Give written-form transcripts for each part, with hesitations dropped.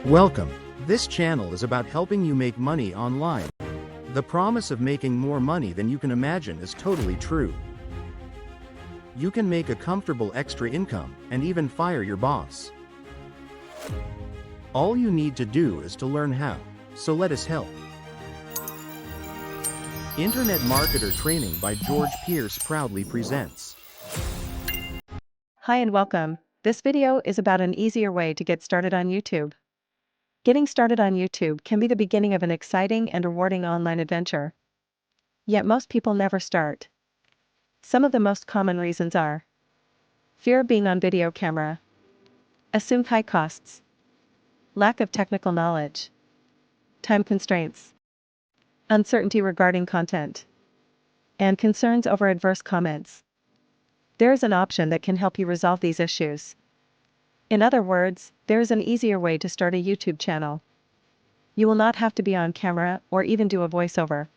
Welcome. This channel is about helping you make money online. The promise of making more money than you can imagine is totally true. You can make a comfortable extra income and even fire your boss. All you need to do is to learn how, so let us help. Internet Marketer Training by George Pierce proudly presents. Hi and welcome. This video is about an easier way to get started on YouTube. Getting started on YouTube can be the beginning of an exciting and rewarding online adventure. Yet most people never start. Some of the most common reasons are fear of being on video camera, assumed high costs, lack of technical knowledge, time constraints, uncertainty regarding content, and concerns over adverse comments. There is an option that can help you resolve these issues. In other words, there is an easier way to start a YouTube channel. You will not have to be on camera or even do a voiceover.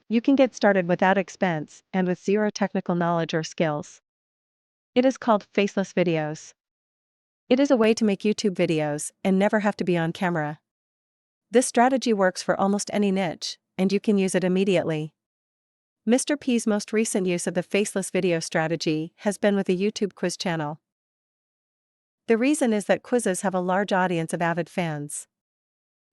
You can get started without expense and with zero technical knowledge or skills. It is called faceless videos. It is a way to make YouTube videos and never have to be on camera. This strategy works for almost any niche, and you can use it immediately. Mr. P's most recent use of the faceless video strategy has been with a YouTube quiz channel. The reason is that quizzes have a large audience of avid fans.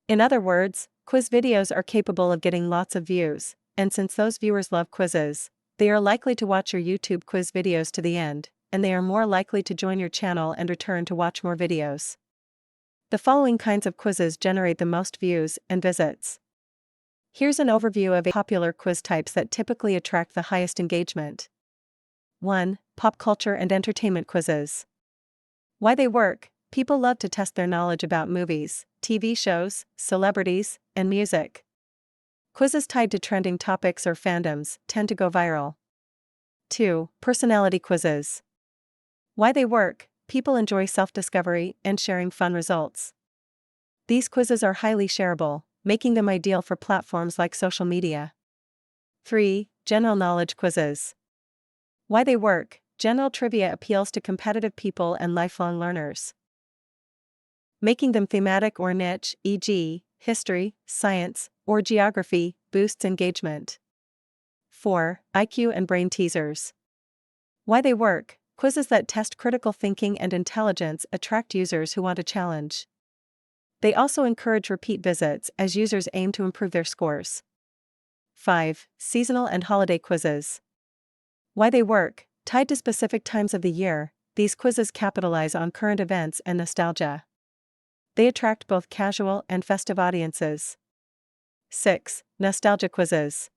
In other words, quiz videos are capable of getting lots of views, and since those viewers love quizzes, they are likely to watch your YouTube quiz videos to the end, and they are more likely to join your channel and return to watch more videos. The following kinds of quizzes generate the most views and visits. Here's an overview of popular quiz types that typically attract the highest engagement. 1. Pop culture and entertainment quizzes. Why they work: people love to test their knowledge about movies, TV shows, celebrities, and music. Quizzes tied to trending topics or fandoms tend to go viral. 2. Personality quizzes. Why they work: people enjoy self-discovery and sharing fun results. These quizzes are highly shareable, making them ideal for platforms like social media. 3. General knowledge quizzes. Why they work: general trivia appeals to competitive people and lifelong learners. Making them thematic or niche, e.g., history, science, or geography, boosts engagement. 4. IQ and brain teasers. Why they work: quizzes that test critical thinking and intelligence attract users who want a challenge. They also encourage repeat visits as users aim to improve their scores. 5. Seasonal and holiday quizzes. Why they work: tied to specific times of the year, these quizzes capitalize on current events and nostalgia. They attract both casual and festive audiences. 6. Nostalgia quizzes.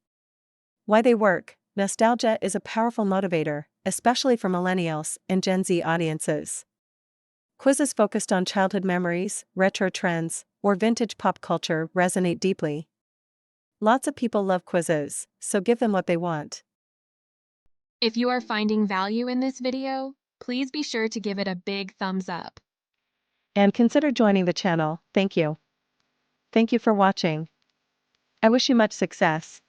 Why they work: nostalgia is a powerful motivator, especially for millennials and Gen Z audiences. Quizzes focused on childhood memories, retro trends, or vintage pop culture resonate deeply. Lots of people love quizzes, so give them what they want. If you are finding value in this video, please be sure to give it a big thumbs up. And consider joining the channel. Thank you. Thank you for watching. I wish you much success.